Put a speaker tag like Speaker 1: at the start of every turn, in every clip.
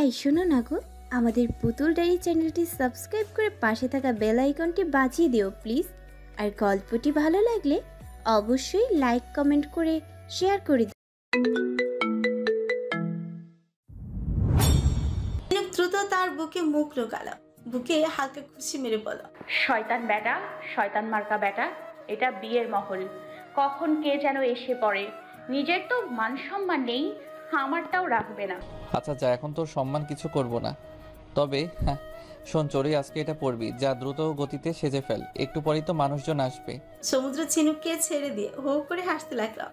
Speaker 1: এই শোনো না গো, আমাদের পুতুল ডায়েরি চ্যানেলটি সাবস্ক্রাইব করে পাশে থাকা বেল আইকনটি বাজিয়ে দিও প্লিজ। আর গল্পটি ভালো লাগলে অবশ্যই লাইক কমেন্ট করে শেয়ার করে দিও।
Speaker 2: দ্রুত তার বুকে মুখ লুকাল, বুকে হালকা খুশি মেরে বলল,
Speaker 3: শয়তান বেটা, শয়তান মার্কা বেটা, এটা বিয়ের মহল, কখন কে যেন এসে পড়ে। নিজের তো মান সম্মান নেই, আমারটাও রাখবে না।
Speaker 4: আচ্ছা যা, এখন তোর সম্মান কিছু করব না, তবে হ্যাঁ শোন চড়ি, আজকে এটা পড়বি, যা দ্রুত গতিতে সেজে ফেল, একটু পরেই তো মানুষজন আসবে।
Speaker 2: সমুদ্র ঝিনুককে ছেড়ে দিয়ে হো করে হাসতে লাগলো।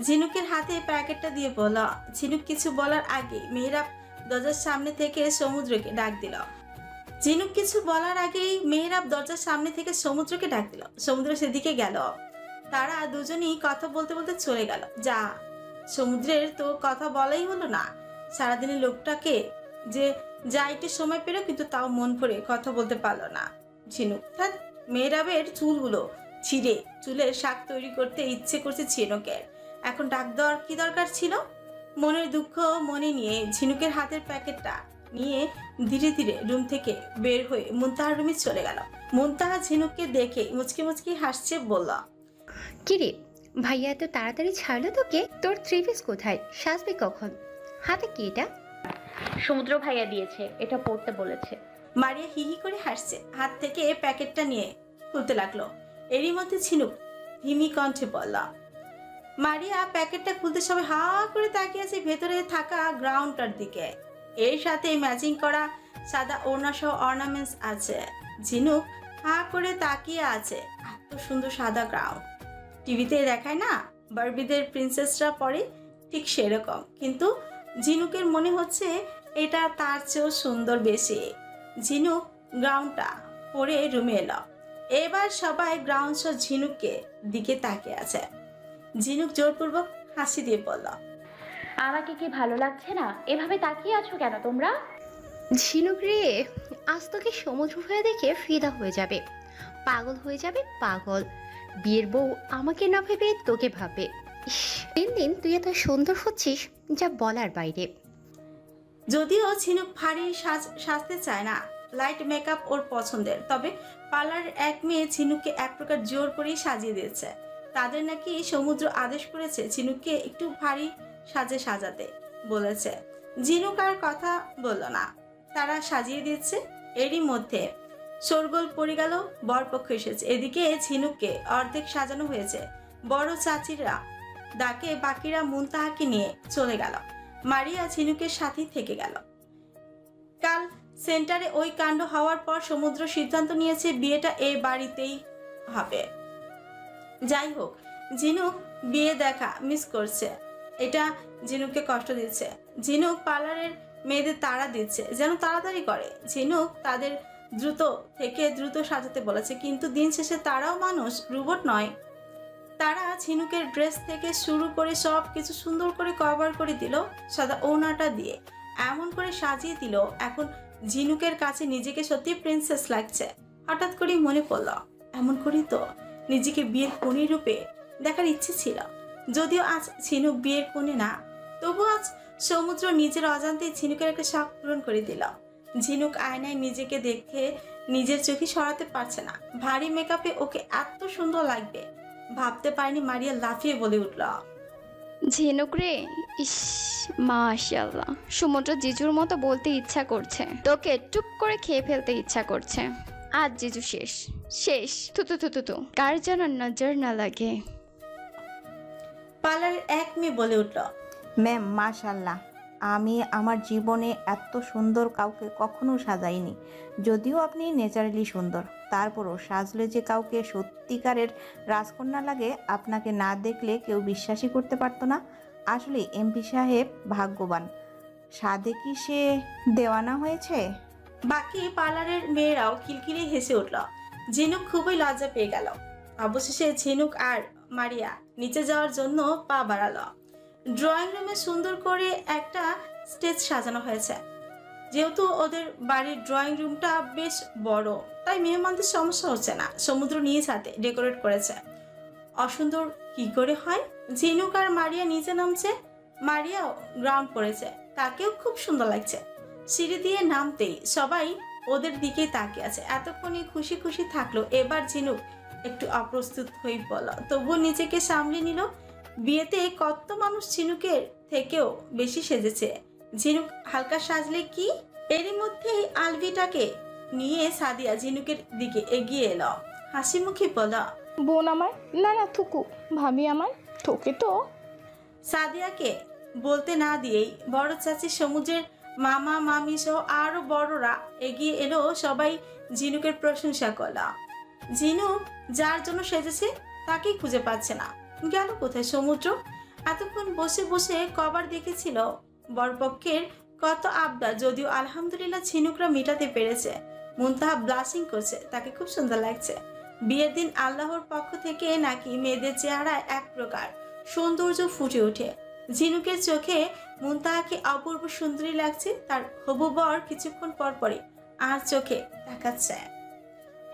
Speaker 2: ঝিনুকের হাতে প্যাকেটটা দিয়ে বলল। ঝিনুক কিছু বলার আগে মেহরাব দরজার সামনে থেকে সমুদ্রকে ডাক দিল। ঝিনুক কিছু বলার আগেই মেহরাব দরজার সামনে থেকে সমুদ্রকে ডাক দিল। সমুদ্র সেদিকে গেল। তারা দুজনেই কথা বলতে বলতে চলে গেল। যা, সমুদ্রের তো কথা বলাই হলো না। সারাদিনের লোকটাকে যে যা একটু সময় পেল, কিন্তু তাও মন ভরে কথা বলতে পারলো না ঝিনুক। তার মেহরাবের চুলগুলো ছিঁড়ে চুলের শাক তৈরি করতে ইচ্ছে করছে ঝিনুকের। এখন ডাক দেওয়ার কি দরকার ছিল? মনের দুঃখ মনে নিয়ে ঝিনুকের হাতের প্যাকেটটা নিয়ে ধীরে ধীরে রুম থেকে বের হয়ে মুনতাহার রুমে চলে গেল। মুনতাহা ঝিনুককে দেখে মুচকি মুচকি হাসছে, বলল,
Speaker 5: কিরে ভাইয়া এত তাড়াতাড়ি ছাড়লো তোকে? তোর থ্রি পিস কোথায়? সাজবি কখন? হাতে কি এটা?
Speaker 3: সমুদ্র ভাইয়া দিয়েছে, এটা পড়তে বলেছে।
Speaker 2: মারিয়া হিহি করে হাসছে, হাত থেকে প্যাকেটটা নিয়ে খুলতে লাগলো। এরই মধ্যে ঝিনুক হিমি কণ্ঠে বলল। মারিয়া প্যাকেটটা খুলতে সবাই হা করে তাকিয়ে আছে ভেতরে থাকা গ্রাউন্ডটার দিকে। এর সাথে ম্যাচিং করা সাদা ওড়না সহ অর্নামেন্টস আছে। ঝিনুক হা করে তাকিয়ে আছে। এত সুন্দর সাদা গ্রাউন্ড টিভিতে দেখায় না, বারবিদের প্রিন্সেসরা পরে ঠিক সেরকম, কিন্তু ঝিনুকের মনে হচ্ছে এটা তার চেয়েও সুন্দর বেশি। ঝিনুক গ্রাউন্ডটা পরে রুমে এলো। এবার সবাই গ্রাউন্ড সহ ঝিনুককে দিকে তাকিয়ে আছে। ঝিনুক জোরপূর্বক হাসি দিয়ে বলল,
Speaker 3: আমাকে কি ভালো লাগছে না? এভাবে তাকিয়ে আছো কেন তোমরা?
Speaker 5: ঝিনুক রে, আজ তোকে সমুদ্র হয়ে দেখে ফিদা হয়ে যাবে, পাগল হয়ে যাবে পাগল। বিয়ের বউ আমাকে না ভেবে তোকে ভাববে। ইস, দিন দিন তুই এত সুন্দর হচ্ছিস যা বলার বাইরে।
Speaker 2: যদিও ঝিনুক ভারী সাজতে চায় না, লাইট মেকআপ ওর পছন্দের, তবে পার্লারের এক মেয়ে ঝিনুককে এক প্রকার জোর করেই সাজিয়ে দিয়েছে। তাদের নাকি সমুদ্র আদেশ করেছে ঝিনুককে একটু ভারী সাজে সাজাতে বলেছে। ঝিনুক আর কথা বলল না, তারা সাজিয়ে দিয়েছে। এরই মধ্যে শোরগোল পড়ে গেল, বরপক্ষ এসেছে। এদিকে ঝিনুককে অর্ধেক সাজানো হয়েছে। বড় চাচিরা ডাকে বাকিরা মুনতাহাকে নিয়ে চলে গেল। মারিয়া ঝিনুকের সাথেই থেকে গেল। কাল সেন্টারে ওই কাণ্ড হওয়ার পর সমুদ্র সিদ্ধান্ত নিয়েছে বিয়েটা এ বাড়িতেই হবে। যাই হোক, ঝিনুক বিয়ে দেখা মিস করছে, এটা ঝিনুককে কষ্ট দিচ্ছে। ঝিনুক পার্লারের মেয়েদের তাড়া দিচ্ছে যেন তাড়াতাড়ি করে। ঝিনুক তাদের দ্রুত সাজাতে বলেছে, কিন্তু দিন শেষে তারাও মানুষ, রোবট নয়। তারা ঝিনুকের ড্রেস থেকে শুরু করে সব কিছু সুন্দর করে কভার করে দিল সাদা ওড়নাটা দিয়ে, এমন করে সাজিয়ে দিল এখন ঝিনুকের কাছে নিজেকে সত্যি প্রিন্সেস লাগছে। হঠাৎ করেই মনে পড়ল, এমন করেই তো নিজেকে বিয়ের কনে রূপে দেখার ইচ্ছে ছিল। যদিও আজ ঝিনুক বিয়ের কনে না, তবু আজ সমুদ্র নিজের অজান্তে ঝিনুকের একটা শখ পূরণ করে দিল। ঝিনুক আয়নায় নিজেকে দেখে নিজের চোখে সরাতে পারছে না। ভারী মেকআপে ওকে এত সুন্দর লাগবে ভাবতে পারেনি। মারিয়া লাফিয়ে বলে উঠল,
Speaker 6: ঝিনুক রে, ইস মাশাআল্লাহ, সমুদ্র জিজুর মতো বলতে ইচ্ছা করছে, তোকে টুপ করে খেয়ে ফেলতে ইচ্ছা করছে। আজ জিজু শেষ শেষ, থু, কার যেন নজর না লাগে।
Speaker 2: পার্লারের এক মেয়ে বলে উঠল,
Speaker 7: ম্যাম মাশাল্লাহ, আমি আমার জীবনে এত সুন্দর কাউকে কখনো সাজাইনি। যদিও আপনি ন্যাচারালি সুন্দর, তারপরও সাজলে যে কাউকে সত্যিকারের রাজকন্যা লাগে আপনাকে না দেখলে কেউ বিশ্বাসই করতে পারতো না। আসলে এমপি সাহেব ভাগ্যবান, সাদে কি সে দেওয়ানা হয়েছে?
Speaker 2: বাকি পার্লারের মেয়েরাও খিলখিলি হেসে উঠল। ঝিনুক খুবই লজ্জা পেয়ে গেল। অবশেষে ঝিনুক আর মারিয়া নিচে যাওয়ার জন্য পা বাড়ালো। ড্রয়িং রুমে সুন্দর করে একটা স্টেজ সাজানো হয়েছে। যেহেতু ওদের বাড়ির ড্রয়িং রুমটা বেশ বড়, তাই মেহমানদের সমস্যা হচ্ছে না। সমুদ্র নিজ হাতে ডেকোরেট করেছে। অসুন্দর কি করে হয়? ঝিনুক আর মারিয়া নিচে নামছে, মারিয়াও গ্রাউন্ড করেছে, তাকেও খুব সুন্দর লাগছে। সিঁড়ি দিয়ে নামতেই সবাই ওদের দিকেই তাকিয়ে আছে। এতক্ষণে খুশি খুশি থাকলো, এবার ঝিনুক একটু অপ্রস্তুত হয়ে পড়ল, তবুও নিজেকে সামলে নিল। বিয়েতে কত মানুষ ঝিনুকের থেকেও বেশি সেজেছে, ঝিনুক হালকা সাজলে কি? এরই মধ্যেই আলভিটাকে নিয়ে সাদিয়া ঝিনুকের দিকে এগিয়ে এলো, হাসি মুখে বলা,
Speaker 8: বোন আমার, না না থুকু, ভাবি আমার, তোকে তো।
Speaker 2: সাদিয়াকে বলতে না দিয়েই বড় চাচি, সমুদ্রের মামা মামি সহ আরো বড়রা এগিয়ে এলো, সবাই ঝিনুকের প্রশংসা করলা। ঝিনুক যার জন্য সেজেছে তাকেই খুঁজে পাচ্ছে না, গেল কোথায় সমুদ্র? এতক্ষণ বসে বসে কবার দেখেছিল বরপক্ষের কত আবদার, যদিও আলহামদুলিল্লাহ ঝিনুকরা মেটাতে পেরেছে। মুনতাহা ব্লাশিং করছে, তাকে খুব সুন্দর লাগছে। বিয়ের দিন আল্লাহর পক্ষ থেকে নাকি মেয়েদের চেহারায় এক প্রকার সৌন্দর্য ফুটে ওঠে। ঝিনুকের চোখে মুনতাহাকে অপূর্ব সুন্দরী লাগছে। তার হবু বর কিছুক্ষণ পর পরই আর চোখে তাকাচ্ছে।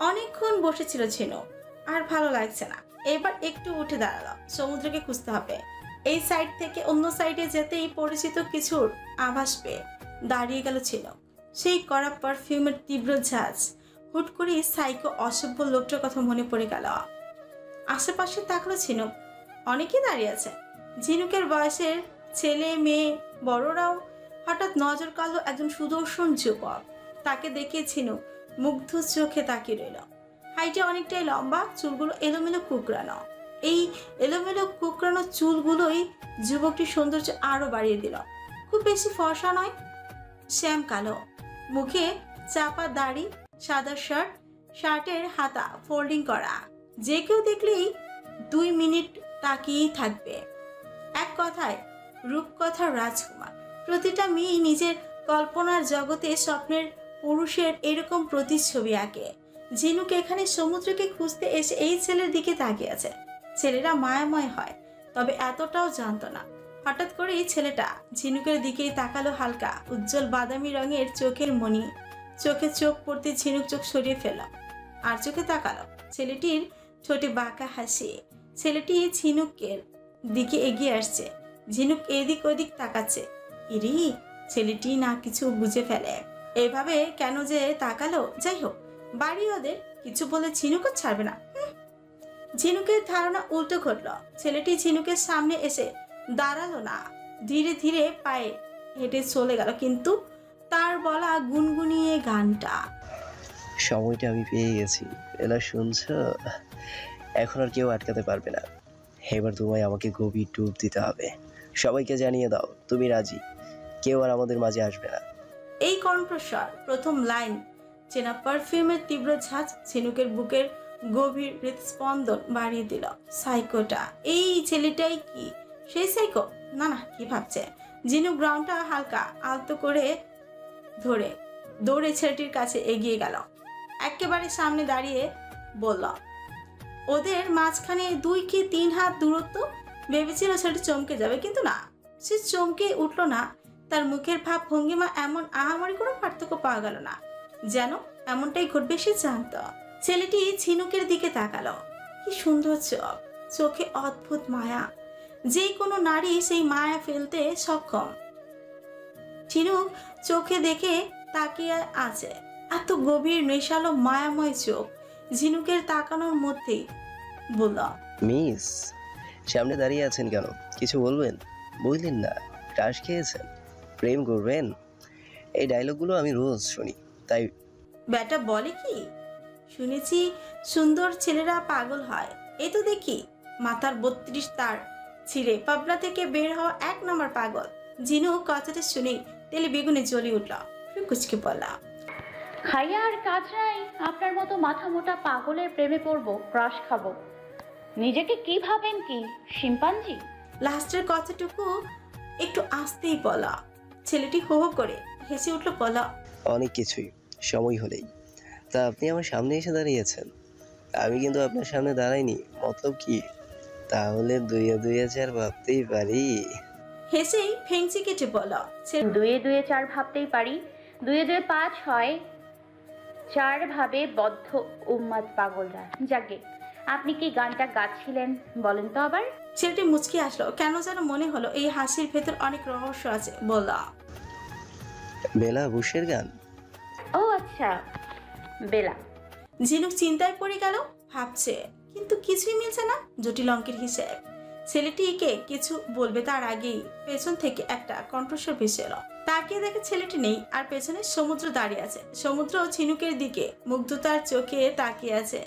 Speaker 2: অনেকক্ষণ বসেছিল ঝিনুক, আর ভালো লাগছে না, এবার একটু উঠে দাঁড়ালো। সমুদ্রকে খুঁজতে হবে। এই সাইড থেকে অন্য সাইডে যেতেই পরিচিত কিছুর আভাস পেয়ে দাঁড়িয়ে গেল ঝিনুক। সেই কড়া পারফিউমের তীব্র ঝাঁজ, হুট করে সাইকো অসভ্য লোকটার কথা মনে পড়ে গেল। আশেপাশে তাকলো ঝিনুক, অনেকেই দাঁড়িয়ে আছে, ঝিনুকের বয়সের ছেলে মেয়ে বড়রাও। হঠাৎ নজর কাড়ল একজন সুদর্শন যুবক, তাকে দেখে ঝিনুক মুগ্ধ চোখে তাকিয়ে রইল। হাইটে অনেকটাই লম্বা, চুলগুলো এলোমেলো কুকরানো। এই এলোমেলো কুকরানো চুলগুলোই যুবকটির সৌন্দর্য আরো বাড়িয়ে দিল। খুব বেশি ফর্সা নয়, শ্যাম কালো, মুখে চাপা দাড়ি, সাদা শার্ট, শার্টের হাতা ফোল্ডিং করা। যে কেউ দেখলেই 2 মিনিট তাকিয়েই থাকবে। এক কথায় রূপকথার রাজকুমার। প্রতিটা মেয়ে নিজের কল্পনার জগতে স্বপ্নের পুরুষের এরকম প্রতিচ্ছবি আঁকে। ঝিনুক এখানে সমুদ্রকে খুঁজতে এসে এই ছেলের দিকে তাকিয়ে আছে। ছেলেরা মায়াময় হয়, তবে এতটাও জানতো না। হঠাৎ করে এই ছেলেটা ঝিনুকের দিকেই তাকালো। হালকা উজ্জ্বল বাদামি রঙের চোখের মণি, চোখে চোখ পড়তে ঝিনুক চোখ সরিয়ে ফেল, আর চোখে তাকালো। ছেলেটির ঠোঁটে বাঁকা হাসি। ছেলেটি ঝিনুকের দিকে এগিয়ে আসছে। ঝিনুক এদিক ওদিক তাকাচ্ছে। ইরি, ছেলেটি না কিছু বুঝে ফেলে, এভাবে কেন যে তাকালো। যাই হোক, বাড়ি ওদের, কিছু বলে ঝিনুকও ছাড়বে না। ঝিনুকের ধারণা উল্টো ঘটল। ছেলেটি ঝিনুকের সামনে এসে দাঁড়ালো না, ধীরে ধীরে পায়ে হেঁটে চলে গেল। কিন্তু তার বলা গুনগুনিয়ে গানটা,
Speaker 9: সময়টা আমি পেয়ে গেছি, এলা শুনছো? এখন আর কেউ আটকাতে পারবে না। এবার তোমায় আমাকে গভীর ডুব দিতে হবে। সবাইকে জানিয়ে দাও তুমি রাজি, কেউ আর আমাদের মাঝে আসবে না।
Speaker 2: এই কণ্ঠস্বর, প্রথম লাইন, চেনা পারফিউমের তীব্র ঝাঁজ ঝিনুকের বুকের গভীর হৃদস্পন্দন বাড়িয়ে দিল। সাইকোটা, এই ছেলেটাই কি সেই সাইকো? না না, কি ভাবছে? ঝিনুক গ্রাউন্ডটা হালকা আলতো করে ধরে দৌড়ে ছেলেটির কাছে এগিয়ে গেল। একেবারে সামনে দাঁড়িয়ে বলল, ওদের মাঝখানে 2 কি 3 হাত দূরত্ব। ভেবেছিল ছেলেটি চমকে যাবে, কিন্তু না, সে চমকে উঠল না। তার মুখের ভাব ভঙ্গিমা এমন আহামরি কোনো পার্থক্য পাওয়া গেল না, যেন এমনটাই ঘটবে সে জানত। ছেলেটি ঝিনুকের দিকে তাকালো। কি সুন্দর চোখ, চোখে অদ্ভুত মায়া। যে কোনো নারী সেই মায়া ফেলতে সক্ষম। ঝিনুক চোখে দেখে তাকিয়ে আছে। এত গভীর নেশালো মায়াময় চোখ। ঝিনুকের তাকানোর মধ্যেই বলল,
Speaker 9: মিস, সামনে দাঁড়িয়ে আছেন কেন? কিছু বলবেন? বুঝলেন না, ক্রাশ খেয়েছেন, প্রেম করবেন? এই ডায়লগগুলো আমি রোজ শুনি, তাই।
Speaker 2: ব্যাটা বলে কি? শুনেছি সুন্দর ছেলেরা পাগল হয়। এই তো দেখি মাথার 32 তার ছিঁড়ে পাবনা থেকে বের হওয়া 1 নম্বর পাগল। ঝিনুক কথাটা শুনেই তেলে বেগুনে জ্বলে উঠল। কুচকে পড়লাম,
Speaker 3: খাইয়া আর কাজ নাই, আপনার মতো মাথা মোটা পাগলের প্রেমে পড়বো, ক্রাশ খাবো। নিজেকে কি ভাবেন কি শিম্পাঞ্জি?
Speaker 2: লাস্টের কথাটুকু একটু আস্তেই বলা। ছেলেটি হো হো করে হেসে উঠল, বলা,
Speaker 9: অনেক কিছুই সময় হলেই। তা আপনি আমার সামনে এসে দাঁড়িয়েছেন, আমি কিন্তু আপনার সামনে দাঁড়াইনি। মতলব কি? তাহলে 2 4 ভাবতেই পারি।
Speaker 2: হেসেই ফেংচি কেটে বলা,
Speaker 3: 2 4 ভাবতেই পারি, 2 2 5 হয়। 4 ভাবে বদ্ধ উম্মাদ পাগলরা। যাকে আপনি কি গানটা গাচ্ছিলেন বলেন তো আবার?
Speaker 2: ছেলেটি মুচকি আসলো। কেন যেন মনে হলো এই হাসির ভেতর অনেক রহস্য আছে। বললা,
Speaker 9: বেলা বুশের গান।
Speaker 3: ও আচ্ছা, বেলা।
Speaker 2: ঝিনুক চিন্তায় পড়ে গেল, ভাবছে কিন্তু কিছুই মিলছে না। জটিল অঙ্কের হিসেব। ছেলেটিকে কিছু বলবে তার আগেই পেছন থেকে একটা কণ্ঠস্বর ভেসে এলো। তাকিয়ে দেখে ছেলেটি নেই, আর পেছনে সমুদ্র দাঁড়িয়ে আছে। সমুদ্র ঝিনুকের দিকে মুগ্ধতার চোখে তাকিয়ে আছে।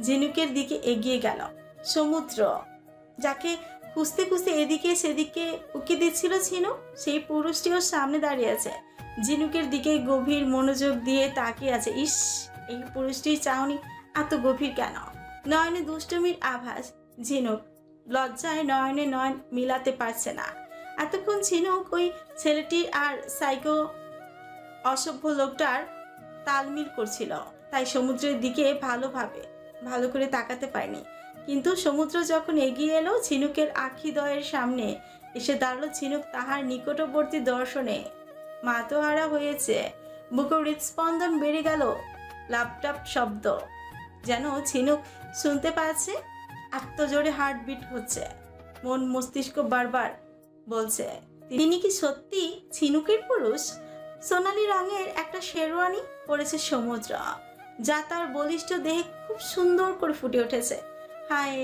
Speaker 2: ঝিনুকের দিকে এগিয়ে গেল। সমুদ্র যাকে খুঁজতে খুঁজতে এদিকে সেদিকে উকি দিচ্ছিল ঝিনুক, সেই পুরুষটিও সামনে দাঁড়িয়ে আছে। ঝিনুকের দিকে গভীর মনোযোগ দিয়ে তাকিয়ে আছে। ইস, এই পুরুষটির চাহনি এত গভীর কেন? নয়নে দুষ্টমির আভাস। ঝিনুক লজ্জায় নয়নে নয়ন মিলাতে পারছে না। এতক্ষণ ঝিনুক ওই ছেলেটির আর সাইকো অসভ্য লোকটার তালমিল করছিল, তাই সমুদ্রের দিকে ভালো করে তাকাতে পারেনি। কিন্তু সমুদ্র যখন এগিয়ে এলো, ঝিনুকের আখিদ্বয়ের সামনে এসে দাঁড়ালো, ঝিনুক তাহার নিকটবর্তী দর্শনে মাতোহারা হয়েছে। বুকের হৃদস্পন্দন বেড়ে গেল, লাপটাপ শব্দ যেন ঝিনুক শুনতে পাচ্ছে। এত জোরে হার্টবিট হচ্ছে, মন মস্তিষ্ক বারবার বলছে তিনি কি সত্যি ঝিনুকের পুরুষ? সোনালী রঙের একটা শেরওয়ানি পরেছে সমুদ্র, যা তার বলিষ্ঠ দেহে খুব সুন্দর করে ফুটে উঠেছে। হায়,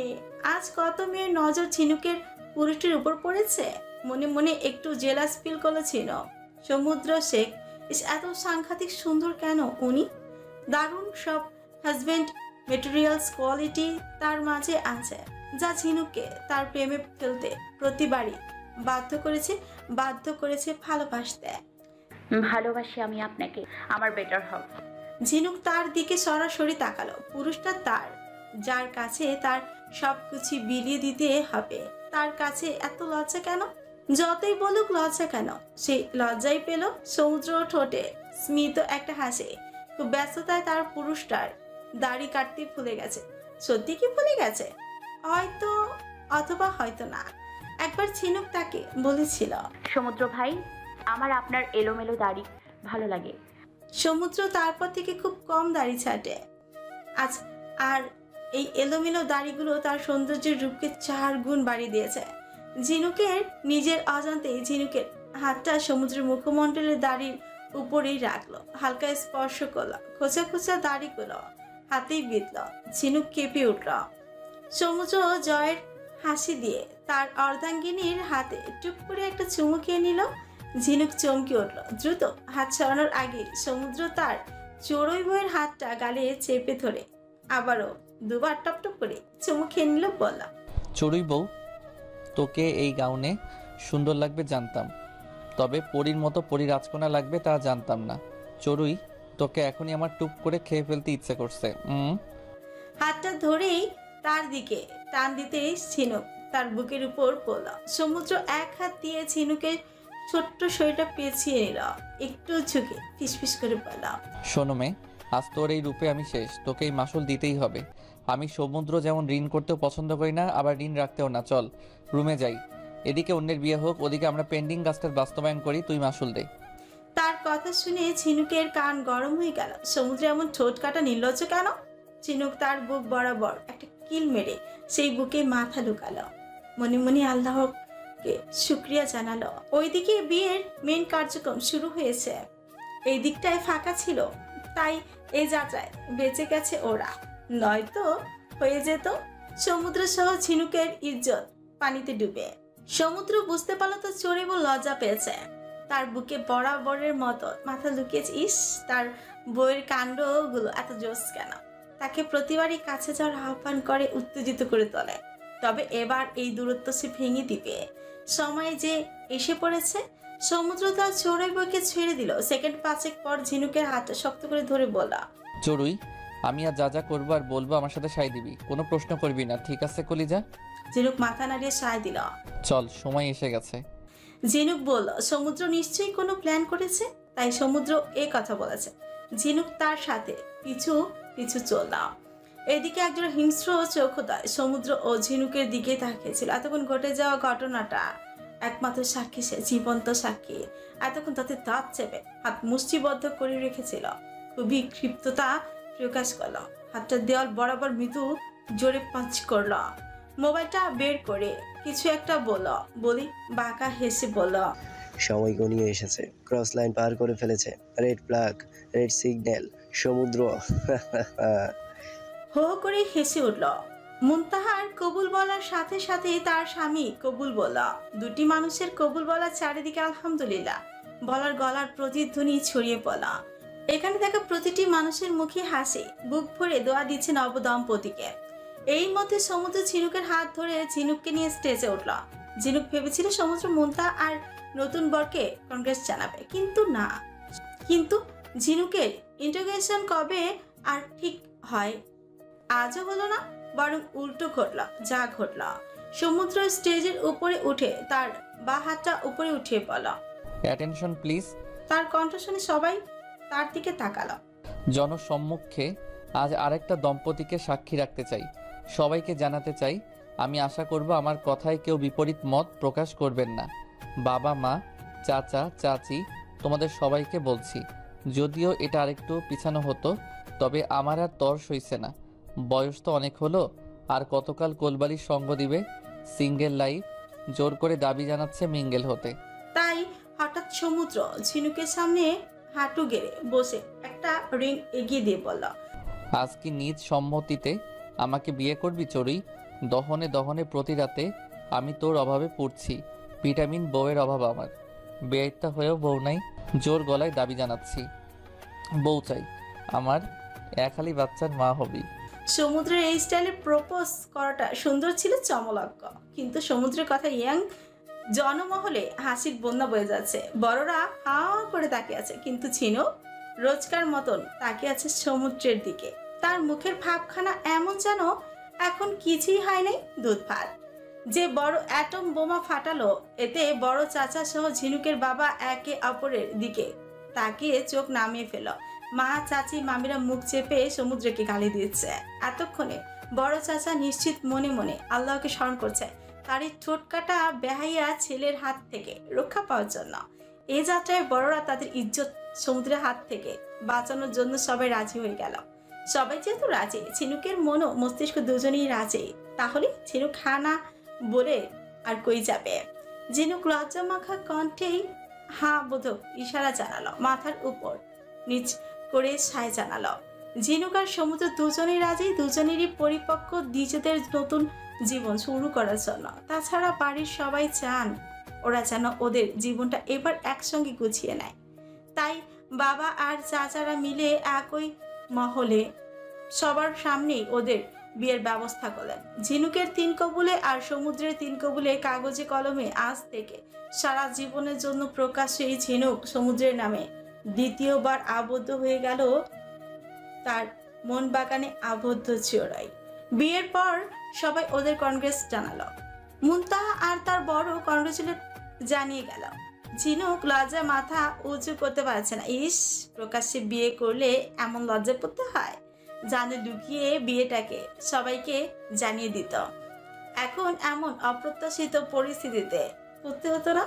Speaker 2: আজ কত মেয়ের নজর ঝিনুকের পুরুষটির উপর পড়েছে। মনে মনে একটু জেলাস ফিল করলো ঝিনুক। সমুদ্র শেখ এত সাংঘাতিক সুন্দর কেন উনি? দারুণ সব হাজবেন্ড মেটেরিয়ালস কোয়ালিটি তার মাঝে আছে, যা ঝিনুককে তার প্রেমে ফেলতে প্রতিবারই বাধ্য করেছে ভালোবাসতে।
Speaker 3: ভালোবাসি আমি আপনাকে, আমার বেটার হব।
Speaker 2: ঝিনুক তার দিকে সরাসরি তাকালো। পুরুষটা তার, যার কাছে তার সবকিছু বিলিয়ে দিতে হবে, তার কাছে এত লজ্জা কেন? যতই বলুক লজ্জা কেন, সেই লজ্জাই পেল। সমুদ্র ঠোঁটে স্মিত একটা হাসি। খুব ব্যস্ততায় তার পুরুষটার দাড়ি কাটতে ভুলে গেছে। সত্যি কি ভুলে গেছে? হয়তো, অথবা হয়তো না। একবার ঝিনুক তাকে বলেছিল,
Speaker 3: সমুদ্র ভাই, আমার আপনার এলোমেলো দাড়ি ভালো লাগে।
Speaker 2: সমুদ্র তারপর থেকে খুব কম দাড়ি ছাটে আজ, আর এই এলোমেলো দাড়িগুলো তার সৌন্দর্যের রূপকে 4 গুণ বাড়িয়ে দিয়েছে। ঝিনুকের নিজের অজান্তেই ঝিনুকের হাতটা সমুদ্রের মুখমণ্ডলের দাড়ির উপরেই রাখলো, হালকা স্পর্শ করলো। খোঁচা খোঁচা দাড়িগুলো হাতেই বিঁধল। ঝিনুক কেঁপে উঠল। সমুদ্র জয়ের হাসি দিয়ে তার অর্ধাঙ্গিনীর হাতে টুক করে একটা চুমু খেয়ে নিল। ঝিনুক চমকে উঠল। দ্রুত হাত সরানোর আগে সমুদ্র তার চড়ুই বইয়ের হাতটা গালে চেপে ধরে আবারও দুবার টপটপ করে চুমু খেয়ে নিল। বললাম,
Speaker 4: চড়ুই বউ, তোকে এই গাউনে সুন্দর লাগবে জানতাম, তবে পরীর মতো পরী রাজকন্যা লাগবে তা জানতাম না। চড়ুই, তোকে এখনই আমার টুপ করে খেয়ে ফেলতে ইচ্ছে করছে।
Speaker 2: হাতটা ধরেই তার দিকে টান দিতেই ঝিনুক তার বুকের উপর পড়ল। সমুদ্র এক হাত দিয়ে ঝিনুকের ছোট্ট শরীরটা পেঁচিয়ে নিল। একটু ঝুঁকে ফিসফিস করে বলল,
Speaker 4: শোনো মে, আজ তোর এই রূপে আমি শেষ। তোকে এই মাসুল দিতেই হবে। আমি সমুদ্র যেমন ঋণ করতেও পছন্দ করি না, আবার ঋণ রাখতেও না। চল রুমে যাই। এদিকে অন্যের বিয়ে হোক, ওদিকে আমরা পেন্ডিং কাজটার বাস্তবায়ন করি। তুই মাসুল দে।
Speaker 2: তার কথা শুনে ঝিনুকের কান গরম হয়ে গেল। সমুদ্রে এমন ঠোঁট কাটা নির্লজ্জ কেন? ঝিনুক তার বুক বরাবর একটা কিল মেরে সেই বুকে মাথা ঢুকালো। মনে মনে আল্লাহকে শুক্রিয়া জানালো। ওইদিকে বিয়ের মেন কার্যক্রম শুরু হয়েছে। এই দিকটায় ফাঁকা ছিল, তাই এই যাত্রায় বেঁচে গেছে ওরা, নয়তো হয়ে যেত সমুদ্র সহ ঝিনুকের ইজ্জত পানিতে ডুবে। সমুদ্র বুঝতে পারলো তো চড়ে লজ্জা পেয়েছে, তার বুকে বরাবরের মতো মাথা লুকিয়েছে। ইস, তার বইয়ের কাণ্ডগুলো এত জোশ কেন? তাকে প্রতিবারই কাছে যাওয়ার আহ্বান করে, উত্তেজিত করে তোলে। তবে এবার এই দূরত্ব সে ভেঙে দিবে। সময় যে এসে পড়েছে। সমুদ্র তার চড়ুই বইকে ছেড়ে দিল। সেকেন্ড 5 পর ঝিনুকের হাতটা শক্ত করে ধরে বলা,
Speaker 4: চড়ুই, আমি আর যা যা করবো আর বলবো আমার সাথে সাই দিবি, কোনো প্রশ্ন করবি না, ঠিক আছে কলিজা?
Speaker 2: ঝিনুক মাথা নাড়িয়ে সায় দিল।
Speaker 4: চল, সময় এসে গেছে।
Speaker 2: ঝিনুক বলল, সমুদ্র নিশ্চয়ই কোনো প্ল্যান করেছে, তাই সমুদ্র এই কথা বলেছে। ঝিনুক তার সাথে পিছু পিছু চলল। এদিকে একজন হিংস্র চোখোদয় সমুদ্র ও ঝিনুকের দিকে তাকিয়েছিল। এতক্ষণ ঘটে যাওয়া ঘটনাটা একমাত্র সাক্ষী সে, জীবন্ত সাক্ষী। এতক্ষণ তাতে দাঁত চেপে হাত মুষ্টিবদ্ধ করে রেখেছিল। খুবই ক্ষিপ্ততা প্রকাশ করলো। হাতটা দেওয়াল বরাবর মৃদু জোরে পাঁচ করল। মোবাইলটা বের করে কিছু একটা বলি বাঁকা হেসে বলল,
Speaker 9: সময় গনিয়ে এসেছে, ক্রস লাইন পার করে ফেলেছে। রেড ফ্ল্যাগ, রেড সিগন্যাল, সমুদ্র।
Speaker 2: হো করে হেসে উঠল। মুনতাহার কবুল বলার সাথে সাথে তার স্বামী কবুল বলল। দুটি মানুষের কবুল বলার চারিদিকে আলহামদুলিল্লাহ বলার গলার প্রতিধ্বনি ছড়িয়ে পড়া। এখানে দেখা প্রতিটি মানুষের মুখে হাসি, বুক ভরে দোয়া দিচ্ছে নবদম্পতিকে। এই মধ্যে সমুদ্র ঝিনুকের হাত ধরে ঝিনুককে নিয়ে স্টেজে উঠল। ঝিনুক ভেবেছিল সমুদ্র মুনতাহা আর নতুন বরকে কংগ্রেস জানাবে, কিন্তু না। কিন্তু ঝিনুকের ইন্টিগ্রেশন কবে আর ঠিক হয় আজও হলো না, বরং উল্টো ঘটল। যা ঘটল, সমুদ্র স্টেজের উপরে উঠে তার বা হাতটা উপরে উঠিয়ে বলল।
Speaker 4: Attention please.
Speaker 2: তার কণ্ঠ শুনে সবাই তার দিকে তাকালো।
Speaker 4: জনসম্মুখে আজ আরেকটা দম্পতিকে সাক্ষী রাখতে চাই, সবাইকে জানাতে চাই। আমি আশা করব আমার কথায় কেউ বিপরীত মত প্রকাশ করবেন না। বাবা মা, চাচা চাচি, তোমাদের সবাইকে বলছি, যদিও এটা আরেকটু পিছানো হতো, তবে আমার আর তর সইছে না। বয়স তো অনেক হলো, আর কতকাল কোলবালির সঙ্গ দিবে। সিঙ্গেল লাইফ, জোর করে দাবি জানাচ্ছে মিঙ্গেল হতে।
Speaker 2: তাই হঠাৎ সমুদ্র ঝিনুকের সামনে হাঁটু গেড়ে বসে একটা রিং এগিয়ে দিয়ে বলল।
Speaker 4: আজ কি নিজ সম্মতিতে আমাকে বিয়ে করবি চড়ুই? দহনে দহনে প্রতি রাতে আমি তোর অভাবে পড়ছি। ভিটামিন বউয়ের অভাব আমার। বেআইত্তা হয়েও বউ নাই, জোর গলায় দাবি জানাচ্ছি, বউ চাই আমার, একহালি বাচ্চার মা হবি।
Speaker 2: সমুদ্রের এই স্টাইলে প্রপোজ করাটা সুন্দর ছিল, চমলক্ষ। কিন্তু সমুদ্রের কথা ইয়াং জনমহলে হাসির বন্যা বয়ে যাচ্ছে। বড়রা হা করে তাকিয়ে আছে, কিন্তু ঝিনুক রোজকার মতন তাকিয়ে আছে সমুদ্রের দিকে। তার মুখের ভাবখানা এমন যেন এখন কিছুই হয় নাই, দুধ ভাত। যে বড় অ্যাটম বোমা ফাটালো, এতে বড় চাচা সহ ঝিনুকের বাবা একে অপরের দিকে তাকিয়ে চোখ নামিয়ে ফেল। মা, চাচি, মামিরা মুখ চেপে সমুদ্রকে গালি দিচ্ছে। এতক্ষণে বড় চাচা নিশ্চিত মনে মনে আল্লাহকে স্মরণ করছে তার এই ঠোঁটকাটা বেহাইয়া ছেলের হাত থেকে রক্ষা পাওয়ার জন্য। এই যাত্রায় বড়রা তাদের ইজ্জত সমুদ্রের হাত থেকে বাঁচানোর জন্য সবাই রাজি হয়ে গেল। সবাই যেহেতু রাজি, ঝিনুকের মন ও মস্তিষ্ক দুজনেই রাজি। তাহলে ঝিনুক হানা বলে আর কই যাবে। ঝিনুক লজ্জা মাখা কণ্ঠেই হা বোধক ইশারা জানালো, মাথার উপর নিচ করে সায় জানালো। ঝিনুক আর সমুদ্র দুজনেই রাজি, দুজনেরই পরিপক্ক নিজেদের নতুন জীবন শুরু করার জন্য। তাছাড়া বাড়ির সবাই চান ওরা যেন ওদের জীবনটা এবার একসঙ্গে গুছিয়ে নেয়। তাই বাবা আর চাচারা মিলে একই মহলে সবার সামনেই ওদের বিয়ের ব্যবস্থা করলেন। ঝিনুকের 3 কবুলে আর সমুদ্রের 3 কবুলে কাগজে কলমে আজ থেকে সারা জীবনের জন্য প্রকাশ্যে এই ঝিনুক সমুদ্রের নামে দ্বিতীয়বার আবদ্ধ হয়ে গেল তার মন বাগানে আবদ্ধ চিওরাই। বিয়ের পর সবাই ওদের কংগ্রেস জানালো। মুনতাহা আর তার বড় কংগ্রেচুলেট জানিয়ে গেল। ঝিনুক লজ্জা মাথা উঁচু করতে পারছে না। ইস, প্রকাশ্যে বিয়ে করলে এমন লজ্জা পড়তে হয়, জানে লুকিয়ে বিয়েটাকে সবাইকে জানিয়ে দিত। এখন এমন অপ্রত্যাশিত পরিস্থিতিতে করতে হতো না।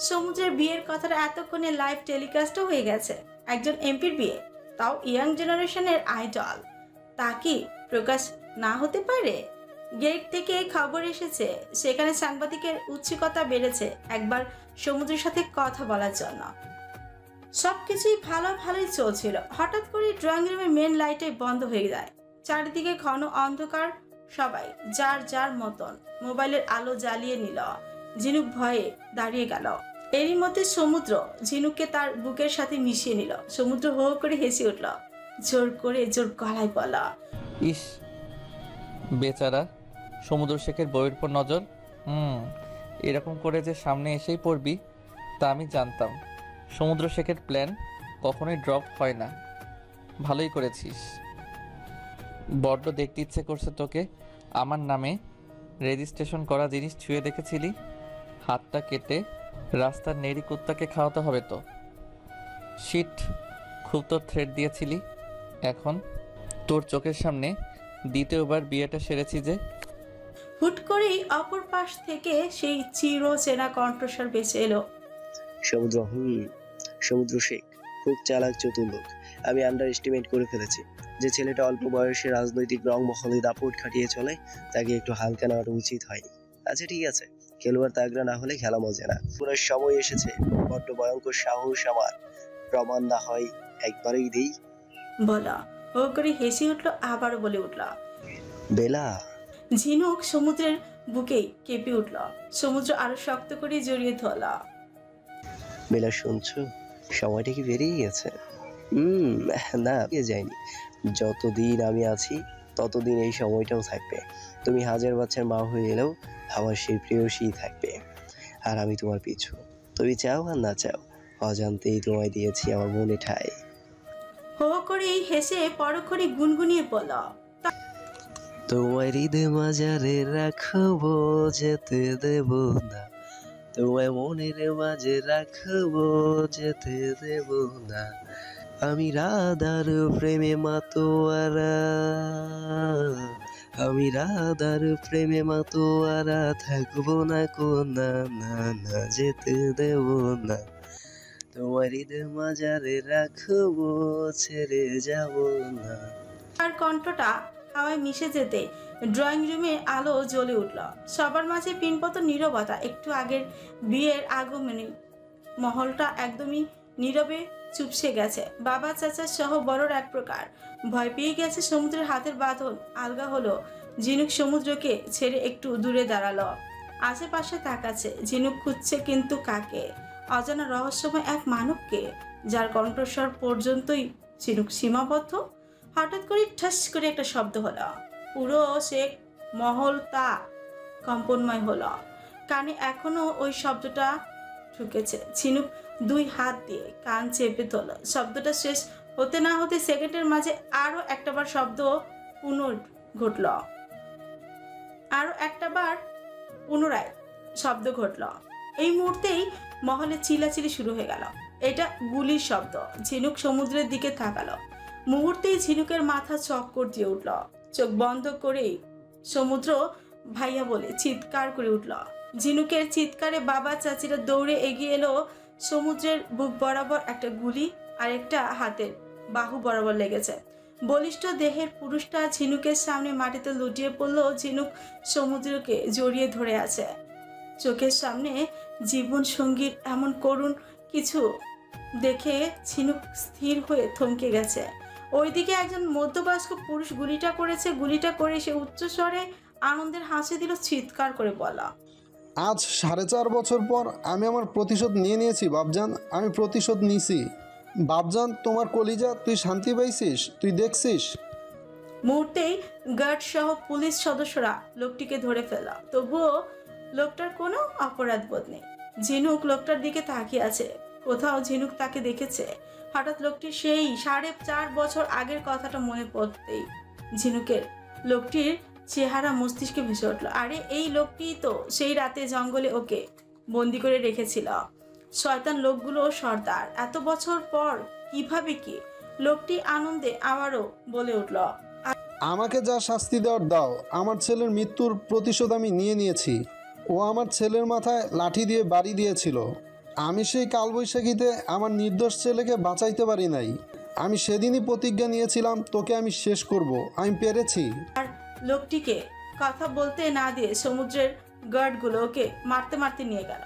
Speaker 2: সমুদ্রের বিয়ের কথাটা এতক্ষণে লাইভ টেলিকাস্টও হয়ে গেছে। একজন এমপির বিয়ে, তাও ইয়াং জেনারেশনের আইডল, তা কি প্রকাশ না হতে পারে? গেট থেকে খবর এসেছে, সেখানে সাংবাদিকের উৎসুকতা বেড়েছে একবার সমুদ্রের সাথে কথা বলার জন্য। সবকিছুই ভালোই চলছিল। হঠাৎ করে ড্রয়িং রুমের মেন লাইটে বন্ধ হয়ে যায়। চারিদিকে ঘন অন্ধকার। সবাই যার যার মতন মোবাইলের আলো জ্বালিয়ে নিল। ঝিনুক ভয়ে দাঁড়িয়ে গেল। এরই মধ্যে সমুদ্র ঝিনুককে তার বুকের সাথে মিশিয়ে নিল। সমুদ্র হো করে হেসে উঠল, জোর গলায় বলা,
Speaker 4: ইস বেচারা সমুদ্র শেখের বইয়ের পর নজর। এরকম করে যে সামনে এসেই পড়বি তা আমি জানতাম। সমুদ্র শেখের প্ল্যান কখনোই ড্রপ হয় না। ভালোই করেছিস। বড্ড দেখতে ইচ্ছে করছে তোকে। আমার নামে রেজিস্ট্রেশন করা জিনিস ছুঁয়ে দেখেছিলি? হাতটা কেটে রাস্তার নেড়ি কুত্তাকে খাওয়াতে হবে তো। শিট, খুব তো থ্রেট দিয়েছিলি। এখন তোর চোখের সামনে দ্বিতীয়বার বিয়েটা সেরেছি যে।
Speaker 2: হুট করেই অপর পাশ থেকে সেই চির চেনা কণ্ঠস্বর বেঁচে এলো।
Speaker 9: সমুদ্র শেখ খুব চালাক চতুর লোক। আমি আন্ডার এস্টিমেট করে ফেলেছি। যে ছেলেটা অল্প বয়সে রাজনৈতিক রং মহলে দাপট খাটিয়ে চলে, তাকে একটু হালকা নেওয়াটা উচিত হয়নি। আচ্ছা ঠিক আছে, খেলোয়াড় তাগড়া না হলে খেলা মজে না। পুরো সময় এসেছে, বড্ড ভয়ঙ্কর সাহস আমার। প্রমাণ না হয় একবারেই দেই।
Speaker 2: বলা ও করে হেসে উঠলো, আবারও বলে উঠল।
Speaker 9: বেলা।
Speaker 2: ঝিনুক সমুদ্রের বুকেই কেঁপে উঠল। সমুদ্র আরো শক্ত করে জড়িয়ে ধরল।
Speaker 9: বেলা শুনছো, সময়টা কি বেরিয়ে গেছে? না, পেয়ে যায়নি। যতদিন আমি আছি ততদিন এই সময়টাও থাকবে। তুমি হাজার বাচ্চার মা হয়ে এলেও আমার সেই প্রেয়সী থাকবে, আর আমি তোমার পিছু। তুমি চাও আর না চাও, অজান্তেই তোমায় দিয়েছি আমার মনে ঠাই।
Speaker 2: হো করে হেসে পরক্ষণে গুনগুনিয়ে বলল,
Speaker 9: তোমায় হৃদয় মাঝারে রাখবো, যেতে দেব না। তোমায় মনের মাঝে রাখবো, যেতে দেব না। আমি রাধার প্রেমে মাতোয়ারা, আমি রাধার প্রেমে মাতোয়ারা, থাকবো না কোনা, না না যেতে দেব না। তোমার হৃদয় মাঝারে রাখবো, ছেড়ে যাব না।
Speaker 2: তার কণ্ঠটা হাওয়ায় মিশে যেতে ড্রয়িং রুমে আলো জ্বলে উঠল। সবার মাঝে পিনপত নীরবতা। একটু আগের বিয়ের আগমনী মহলটা একদমই নীরবে চুপসে গেছে। বাবা চাচা সহ বড়র এক প্রকার ভয় পেয়ে গেছে। সমুদ্রের হাতের বাঁধন আলগা হলো। ঝিনুক সমুদ্রকে ছেড়ে একটু দূরে দাঁড়ালো। আশেপাশে তাকাচ্ছে। ঝিনুক খুঁজছে, কিন্তু কাকে? অজানা রহস্যময় এক মানবকে, যার কণ্ঠস্বর পর্যন্তই ঝিনুক সীমাবদ্ধ। হঠাৎ করে ঠাস করে একটা শব্দ হলো। পুরো সে মহলটা কম্পনময় হলো। কানে এখনো ওই শব্দটা ঢুকেছে। ঝিনুক দুই হাত দিয়ে কান চেপে ধরল। শব্দটা শেষ হতে না হতে সেকেন্ডের মাঝে আরো একটাবার শব্দ ঘটল। আরো একটাবার পুনরায় শব্দ ঘটল। এই মুহূর্তেই মহলে চিল্লাচিল্লি শুরু হয়ে গেল। এটা গুলির শব্দ। ঝিনুক সমুদ্রের দিকে তাকালো। মুহূর্তেই ঝিনুকের মাথা চক্কর দিয়ে উঠল। চোখ বন্ধ করেই সমুদ্র ভাইয়া বলে চিৎকার করে উঠল। ঝিনুকের চিৎকারে বাবা চাচিরা দৌড়ে এগিয়ে এলো। সমুদ্রের বুক বরাবর একটা গুলি আর একটা হাতের বাহু বরাবর লেগেছে। বলিষ্ঠ দেহের পুরুষটা ঝিনুকের সামনে মাটিতে লুটিয়ে পড়লো। ঝিনুক সমুদ্রকে জড়িয়ে ধরে আছে। চোখের সামনে জীবন সঙ্গীর এমন করুণ কিছু দেখে ঝিনুক স্থির হয়ে থমকে গেছে। ওইদিকে একজন মধ্যবয়স্ক পুরুষ গুলিটা করেছে। গুলিটা করে সে উচ্চস্বরে আনন্দের হাসি দিল, চিৎকার করে বলা,
Speaker 10: আজ 4.5 বছর পর আমি আমার প্রতিশোধ নিয়েছি বাপজান। আমি প্রতিশোধ নিছি বাপজান। তোমার কলিজা, তুই শান্তি পাইছিস? তুই দেখছিস?
Speaker 2: মুহূর্তেই গার্ড সহ পুলিশ সদস্যরা লোকটিকে ধরে ফেলা। তবুও লোকটার কোনো অপরাধ বোধ নেই। ঝিনুক লোকটার দিকে তাকিয়ে আছে। কোথাও ঝিনুক তাকে দেখেছে। হঠাৎ লোকটির সেই 4.5 বছর আগের কথাটা মনে পড়তেই ঝিনুকের লোকটির চেহারা মস্তিষ্কে ভেসে উঠল। আরে এই লোকটি তো সেই রাতে জঙ্গলে ওকে বন্দি করে রেখেছিল। শয়তান লোকগুলো সর্দার। এত বছর পর কিভাবে কি? লোকটি আনন্দে আবারও বলে উঠল,
Speaker 10: আমাকে যা শাস্তি দেওয়ার দাও। আমার ছেলের মৃত্যুর প্রতিশোধ আমি নিয়েছি। ও আমার ছেলের মাথায় লাঠি দিয়ে বাড়ি দিয়েছিল। আমি সেই কালবৈশাখীতে আমার নির্দোষ ছেলেকে বাঁচাইতে পারি নাই। আমি সেদিনই প্রতিজ্ঞা নিয়েছিলাম, তোকে আমি শেষ করব। আমি পেরেছি।
Speaker 2: আর লোকটিকে কথা বলতে না দিয়ে সমুদ্রের গার্ডগুলো ওকে মারতে মারতে নিয়ে গেল।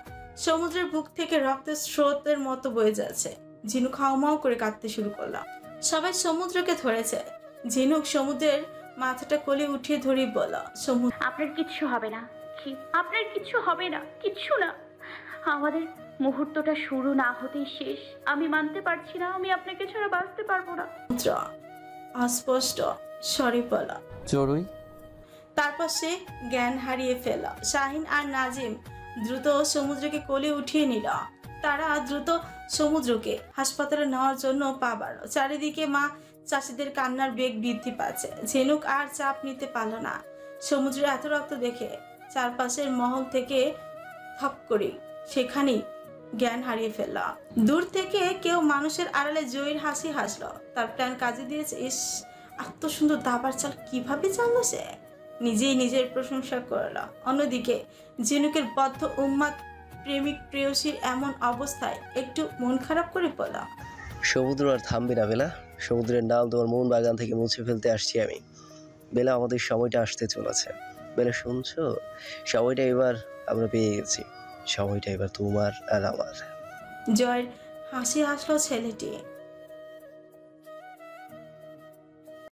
Speaker 2: সমুদ্রের বুক থেকে রক্তের স্রোতের মতো বয়ে যাচ্ছে। ঝিনুক হাউমাউ করে কাঁদতে শুরু করল। সবাই সমুদ্রকে ধরেছে। ঝিনুক সমুদ্রের মাথাটা কোলে উঠিয়ে ধরে বলল, সমুদ্র,
Speaker 3: আপনার কিচ্ছু হবে না। কি? আপনার কিচ্ছু হবে না? কিচ্ছু না। আমাদের মুহূর্তটা শুরু না হতেই শেষ। আমি মানতে পারছি না, আমি আপনাকে ছাড়া বাঁচতে পারবো না।
Speaker 2: অস্পষ্ট স্বরে বলল।
Speaker 4: চড়ুই।
Speaker 2: তারপর সে জ্ঞান হারিয়ে ফেল। শাহিন আর নাজিম দ্রুত সমুদ্রকে কোলে উঠিয়ে নিল। তারা দ্রুত সমুদ্রকে হাসপাতালে নেওয়ার জন্য পা বাড়ল। চারিদিকে মা চাষিদের কান্নার বেগ বৃদ্ধি পাচ্ছে। ঝিনুক আর চাপ নিতে পারল না। সমুদ্রে এত রক্ত দেখে চারপাশের মহল থেকে থপ করে সেখানেই জ্ঞান হারিয়ে ফেলল। দূর থেকে কেউ মানুষের আড়ালে জয়ীর হাসি হাসলো। তার প্ল্যান কাজে দিয়েছে। ইস, এত সুন্দর দাবার চাল কিভাবে জানলো সে? নিজেই নিজের প্রশংসা করল। অন্যদিকে ঝিনুকের বদ্ধ উন্মাদ প্রেমিক প্রেয়সীর এমন অবস্থায় একটু মন খারাপ করে বলল,
Speaker 9: সমুদ্র আর থামবে না বেলা। সমুদ্রের নাম তোমার মন বাগান থেকে মুছে ফেলতে আসছি আমি। বেলা, আমাদের সময়টা আসতে চলেছে। বেলা শুনছো? সময়টা এবার আমরা পেয়ে গেছি। সময়টা এবার তোমার আর আমার।
Speaker 2: জয়ের হাসি হাসলো ছেলেটি।